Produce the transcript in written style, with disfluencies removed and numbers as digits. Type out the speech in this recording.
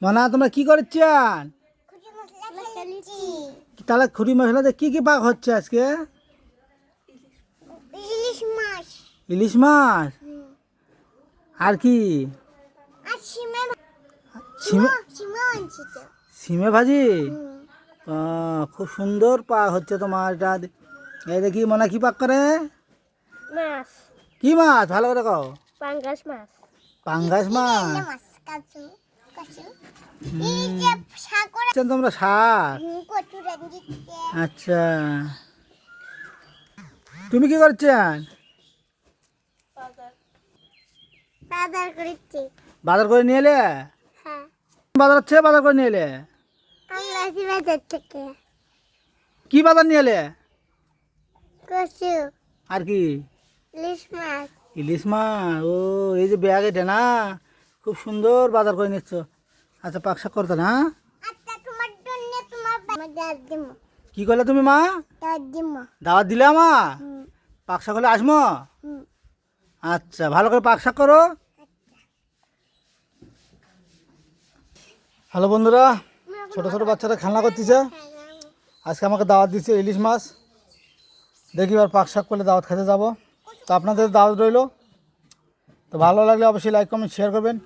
মানা তোমরা কি করছেন? তাহলে খুঁড়ি মশলাতে কি কি পাক হচ্ছে আজকে? ইলিশ মাছ। ইলিশ মাছ আর কি? সিমে সিমে আনছি তো। সিমে ভাজি। খুব সুন্দর পাক হচ্ছে তোমার এটা। এই দেখি মনে কি পাক করে? মাছ। কি মাছ ভালো করে কও? পাঙ্গাস মাছ। পাঙ্গাস মাছ। কাচু কাচু এই যে সাগরে তোমরা শাক। কচু রান্দিতে। আচ্ছা তুমি কি করছেন? বাজার করছি। বাজার করে নিয়ে এলে? হ্যাঁ, বাজার হচ্ছে বাজার করে নিয়ে এলে? আমরা আসি বাজার থেকে। কি বাজার নিয়ে এলে? কচু, আর কি? ইলিশ মাছ। ইলিশ মাছ। ও এই যে ব্যাগ এটা না, খুব সুন্দর বাজার করে নিচ্ছ। আচ্ছা পাক শাক করতে না? আচ্ছা তোমার জন্য তোমার দাদ দিম। কি করলে তুমি মা? দাদ দিম। দাওয়াত দিলে মা? পাক শাক হলে আসমো? আচ্ছা ভালো করে পাক শাক করো। হ্যালো বন্ধুরা, ছোট ছোট বাচ্চারা খেলনা করতেছে। আজকে আমাকে দাওয়াত দিচ্ছে ইলিশ মাছ। দেখি এবার পাক শাক করলে দাওয়াত খেতে যাবো। তো আপনাদের দাওয়াত রইলো। তো ভালো লাগলে অবশ্যই লাইক কমেন্ট শেয়ার করবেন।